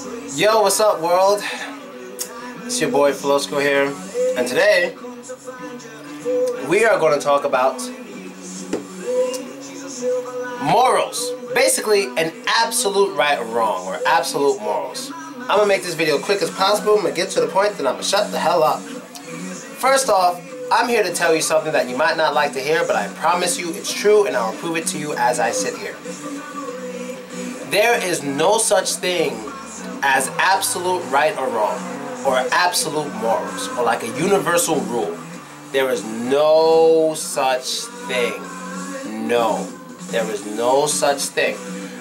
Yo, what's up, world? It's your boy Flosco here, and today we are going to talk about morals. Basically, an absolute right or wrong, or absolute morals. I'm going to make this video quick as possible. I'm going to get to the point, then I'm going to shut the hell up. First off, I'm here to tell you something that you might not like to hear, but I promise you it's true, and I'll prove it to you as I sit here. There is no such thing as absolute right or wrong, or absolute morals, or like a universal rule. There is no such thing. No. There is no such thing.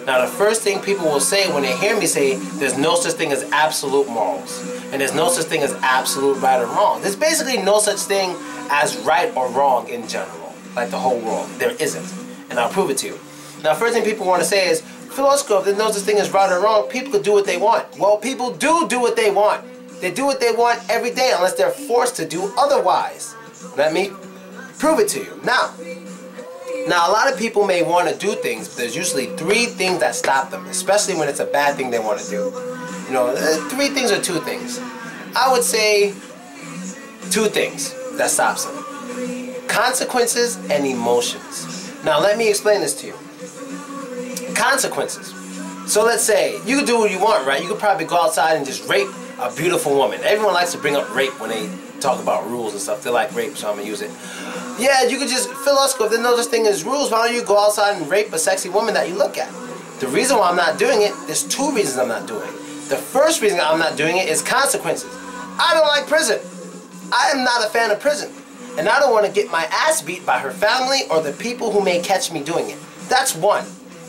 Now, the first thing people will say when they hear me say there's no such thing as absolute morals, and there's no such thing as absolute right or wrong. There's basically no such thing as right or wrong in general, like the whole world. There isn't. And I'll prove it to you. Now, first thing people want to say is, Flosco, if there's no such thing as right or wrong, people can do what they want. Well, people do what they want. They do what they want every day unless they're forced to do otherwise. Let me prove it to you. Now, a lot of people may want to do things, but there's usually three things that stop them, especially when it's a bad thing they want to do. You know, three things or two things. I would say two things that stops them. Consequences and emotions. Now, let me explain this to you. Consequences. So let's say you can do what you want, right? You could probably go outside and just rape a beautiful woman. Everyone likes to bring up rape when they talk about rules and stuff. They like rape, so I'm gonna use it. Yeah, you could just, Flosco, if there's no such thing as rules, why don't you go outside and rape a sexy woman that you look at? The reason why I'm not doing it, there's two reasons I'm not doing it. The first reason I'm not doing it is consequences. I don't like prison. I am not a fan of prison. And I don't want to get my ass beat by her family or the people who may catch me doing it. That's one.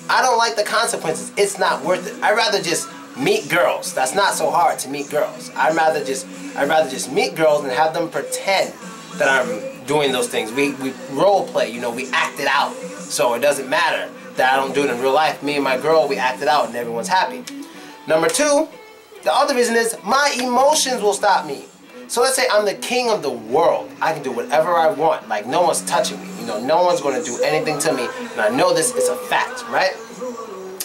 I don't like the consequences. It's not worth it. I'd rather just meet girls. That's not so hard to meet girls. I'd rather just meet girls and have them pretend that I'm doing those things. We role play, you know, we act it out. So it doesn't matter that I don't do it in real life. Me and my girl, we act it out and everyone's happy. Number two, the other reason is my emotions will stop me. So let's say I'm the king of the world. I can do whatever I want. Like, no one's touching me. You know, no one's going to do anything to me. And I know this is a fact, right?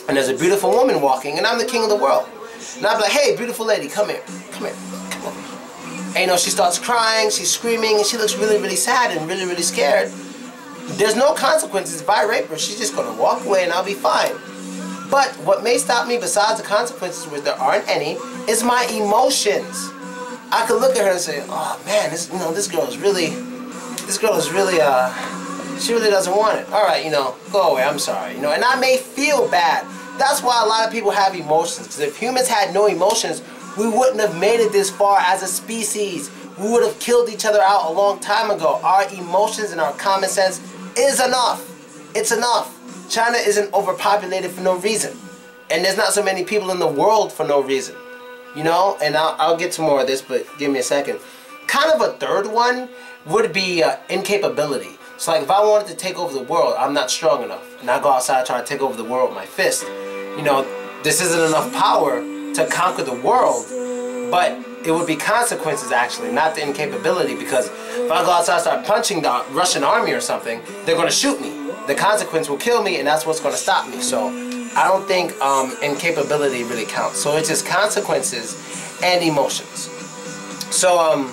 And there's a beautiful woman walking, and I'm the king of the world. And I'm like, hey, beautiful lady, come here. Come here. Come over here. And you know, she starts crying, she's screaming, and she looks really, really sad and really, really scared. There's no consequences if I rape her. She's just going to walk away and I'll be fine. But what may stop me besides the consequences, which there aren't any, is my emotions. I could look at her and say, oh man, this girl is really, she really doesn't want it. All right, you know, go away, I'm sorry. You know, and I may feel bad. That's why a lot of people have emotions. Because if humans had no emotions, we wouldn't have made it this far as a species. We would have killed each other out a long time ago. Our emotions and our common sense is enough. It's enough. China isn't overpopulated for no reason. And there's not so many people in the world for no reason. You know, and I'll get to more of this, but give me a second. Kind of a third one would be incapability. So like if I wanted to take over the world, I'm not strong enough. And I go outside trying to take over the world with my fist. You know, this isn't enough power to conquer the world, but it would be consequences actually, not the incapability, because if I go outside and start punching the Russian army or something, they're going to shoot me. The consequence will kill me, and that's what's going to stop me. So I don't think incapability really counts. So it's just consequences and emotions. So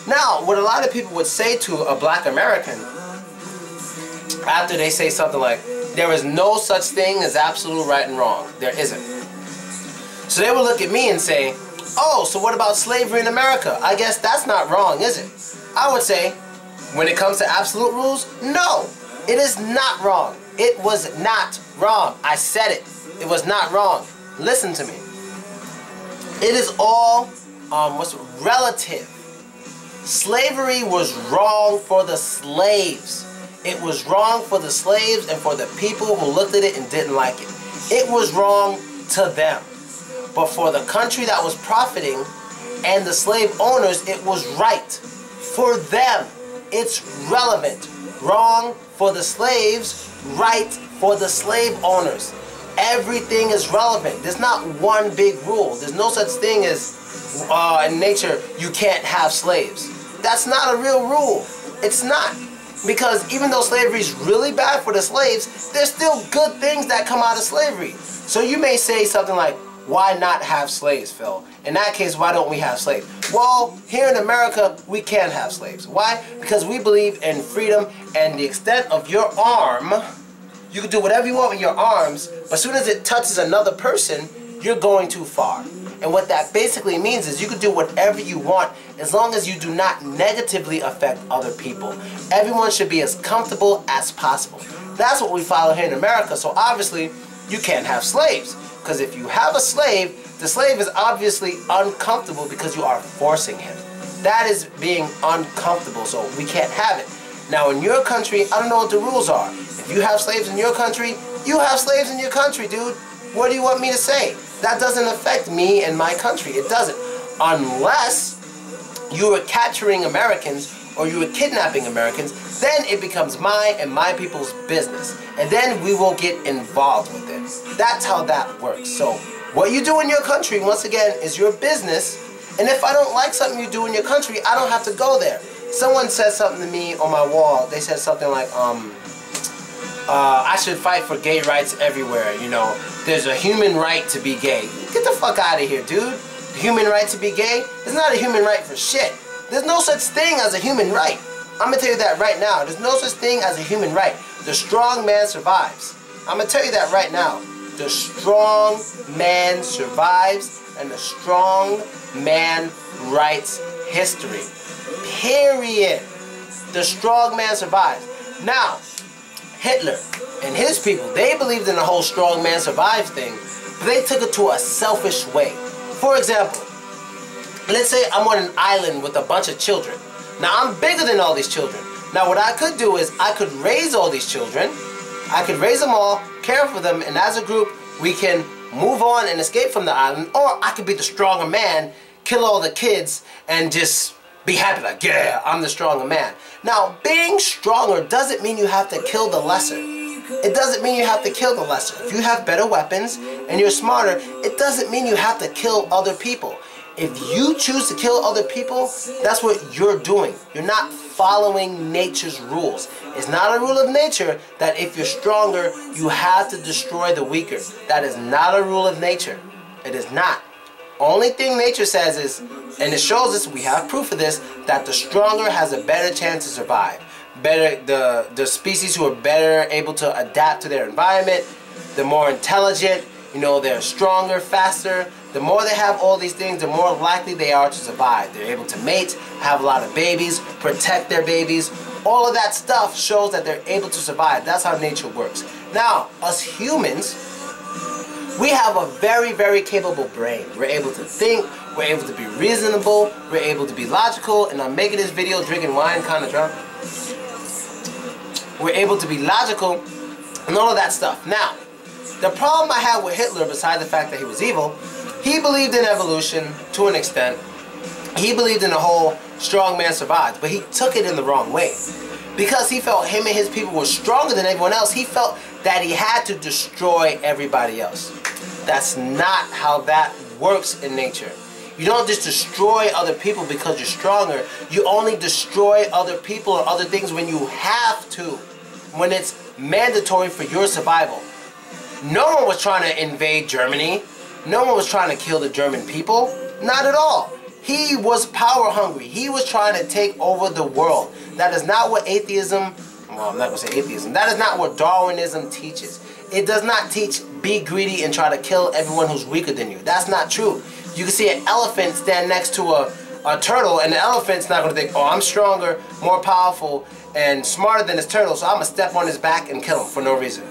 now what a lot of people would say to a black American after they say something like, there is no such thing as absolute right and wrong. There isn't. So they would look at me and say, oh, so what about slavery in America? I guess that's not wrong, is it? I would say, when it comes to absolute rules, no, it is not wrong. It was not wrong. I said it. It was not wrong. Listen to me. It is all relative. Slavery was wrong for the slaves. It was wrong for the slaves and for the people who looked at it and didn't like it. It was wrong to them. But for the country that was profiting and the slave owners, it was right. For them, it's relevant. Wrong for the slaves, right for the slave owners. Everything is relevant. There's not one big rule. There's no such thing as in nature you can't have slaves. That's not a real rule. It's not. Because even though slavery is really bad for the slaves, there's still good things that come out of slavery. So you may say something like, why not have slaves, Phil? In that case, why don't we have slaves? Well, here in America, we can have slaves. Why? Because we believe in freedom, and the extent of your arm, you can do whatever you want with your arms, but as soon as it touches another person, you're going too far. And what that basically means is you can do whatever you want as long as you do not negatively affect other people. Everyone should be as comfortable as possible. That's what we follow here in America, so obviously you can't have slaves. Because if you have a slave, the slave is obviously uncomfortable because you are forcing him. That is being uncomfortable, so we can't have it. Now in your country, I don't know what the rules are. If you have slaves in your country, you have slaves in your country, dude. What do you want me to say? That doesn't affect me and my country. It doesn't. Unless you are capturing Americans or you are kidnapping Americans, then it becomes my and my people's business. And then we will get involved with it. That's how that works. So what you do in your country, once again, is your business. And if I don't like something you do in your country, I don't have to go there. Someone said something to me on my wall. They said something like, I should fight for gay rights everywhere, you know. There's a human right to be gay. Get the fuck out of here, dude. The human right to be gay? It's not a human right for shit. There's no such thing as a human right. I'm gonna tell you that right now. There's no such thing as a human right. The strong man survives. I'm gonna tell you that right now. The strong man survives, and the strong man writes history. Period. The strong man survives. Now, Hitler and his people, they believed in the whole strong man survives thing, but they took it to a selfish way. For example, let's say I'm on an island with a bunch of children. Now I'm bigger than all these children. Now what I could do is I could raise all these children. I could raise them all, care for them, and as a group we can move on and escape from the island. Or I could be the stronger man, kill all the kids, and just be happy like, yeah, I'm the stronger man. Now, being stronger doesn't mean you have to kill the lesser. It doesn't mean you have to kill the lesser. If you have better weapons and you're smarter, it doesn't mean you have to kill other people. If you choose to kill other people, that's what you're doing. You're not following nature's rules. It's not a rule of nature that if you're stronger, you have to destroy the weaker. That is not a rule of nature. It is not. Only thing nature says is, and it shows us, we have proof of this, that the stronger has a better chance to survive. The species who are better able to adapt to their environment, the more intelligent, you know, they're stronger, faster. The more they have all these things, the more likely they are to survive. They're able to mate, have a lot of babies, protect their babies. All of that stuff shows that they're able to survive. That's how nature works. Now, us humans, we have a very, very capable brain. We're able to think, we're able to be reasonable, we're able to be logical, and I'm making this video drinking wine kind of drunk. We're able to be logical and all of that stuff. Now, the problem I had with Hitler, besides the fact that he was evil, he believed in evolution to an extent. He believed in the whole strong man survives, but he took it in the wrong way. Because he felt him and his people were stronger than everyone else, he felt that he had to destroy everybody else. That's not how that works in nature. You don't just destroy other people because you're stronger. You only destroy other people or other things when you have to, when it's mandatory for your survival. No one was trying to invade Germany. No one was trying to kill the German people. Not at all. He was power hungry. He was trying to take over the world. That is not what atheism, well, I'm not going to say atheism. That is not what Darwinism teaches. It does not teach be greedy and try to kill everyone who's weaker than you. That's not true. You can see an elephant stand next to a turtle, and the elephant's not going to think, oh, I'm stronger, more powerful, and smarter than this turtle, so I'm going to step on his back and kill him for no reason.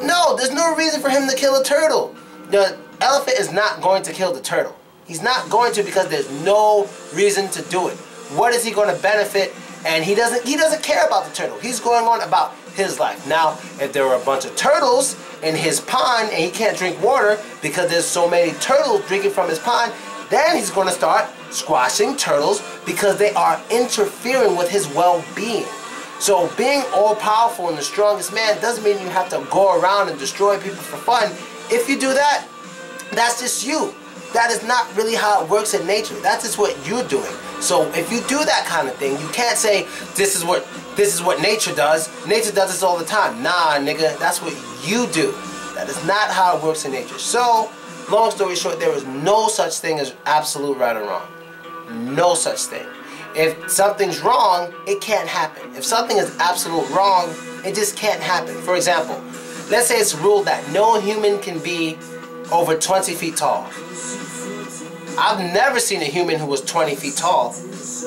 No, there's no reason for him to kill a turtle. The elephant is not going to kill the turtle. He's not going to because there's no reason to do it. What is he going to benefit? And he doesn't care about the turtle. He's going on about his life. Now, if there were a bunch of turtles in his pond and he can't drink water because there's so many turtles drinking from his pond, then he's going to start squashing turtles because they are interfering with his well-being. So being all-powerful and the strongest man doesn't mean you have to go around and destroy people for fun. If you do that, that's just you. That is not really how it works in nature. That's just what you're doing. So if you do that kind of thing, you can't say this is what nature does. Nature does this all the time. Nah, nigga, that's what you do. That is not how it works in nature. So long story short, there is no such thing as absolute right or wrong. No such thing. If something's wrong, it can't happen. If something is absolute wrong, it just can't happen. For example, let's say it's ruled that no human can be over 20 feet tall. I've never seen a human who was 20 feet tall.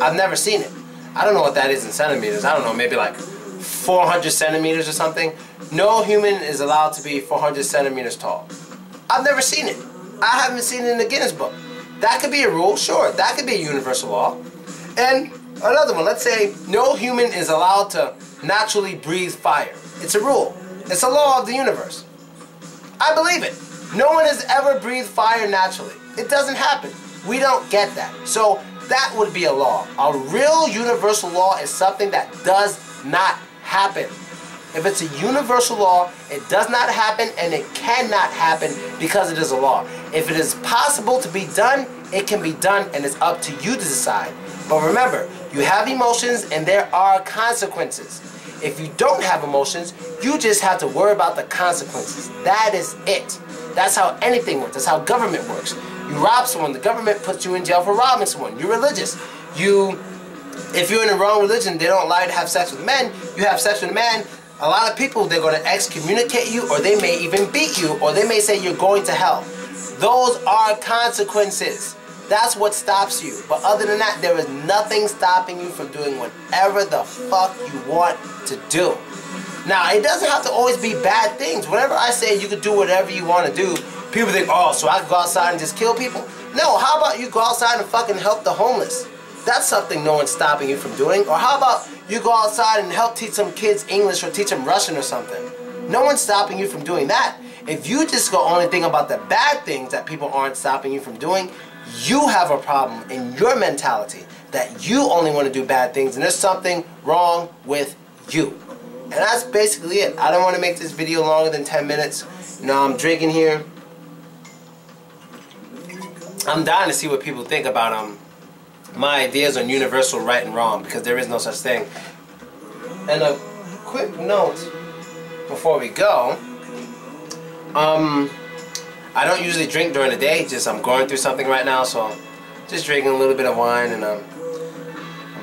I've never seen it. I don't know what that is in centimeters. I don't know, maybe like 400 centimeters or something. No human is allowed to be 400 centimeters tall. I've never seen it. I haven't seen it in the Guinness book. That could be a rule, sure. That could be a universal law. And another one, let's say no human is allowed to naturally breathe fire. It's a rule. It's a law of the universe. I believe it. No one has ever breathed fire naturally. It doesn't happen. We don't get that. So that would be a law. A real universal law is something that does not happen. If it's a universal law, it does not happen and it cannot happen because it is a law. If it is possible to be done, it can be done and it's up to you to decide. But remember, you have emotions and there are consequences. If you don't have emotions, you just have to worry about the consequences. That is it. That's how anything works. That's how government works. You rob someone, the government puts you in jail for robbing someone. You're religious. If you're in the wrong religion, they don't allow you to have sex with men. You have sex with a man, a lot of people, they're going to excommunicate you, or they may even beat you, or they may say you're going to hell. Those are consequences. That's what stops you. But other than that, there is nothing stopping you from doing whatever the fuck you want to do. Now, it doesn't have to always be bad things. Whenever I say you can do whatever you want to do, people think, oh, so I can go outside and just kill people? No, how about you go outside and fucking help the homeless? That's something no one's stopping you from doing. Or how about you go outside and help teach some kids English or teach them Russian or something? No one's stopping you from doing that. If you just go only think about the bad things that people aren't stopping you from doing, you have a problem in your mentality that you only want to do bad things and there's something wrong with you. And that's basically it. I don't want to make this video longer than 10 minutes. You know, I'm drinking here. I'm dying to see what people think about my ideas on universal right and wrong, because there is no such thing. And a quick note before we go. I don't usually drink during the day, just I'm going through something right now, so I'm just drinking a little bit of wine, and I'm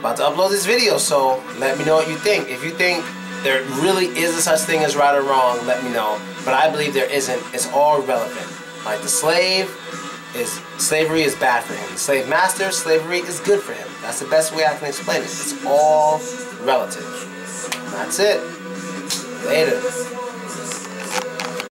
about to upload this video, so let me know what you think. If you think there really is a such thing as right or wrong, let me know. But I believe there isn't. It's all relevant. Like the slavery is bad for him. The slave master, slavery is good for him. That's the best way I can explain it. It's all relative. And that's it. Later.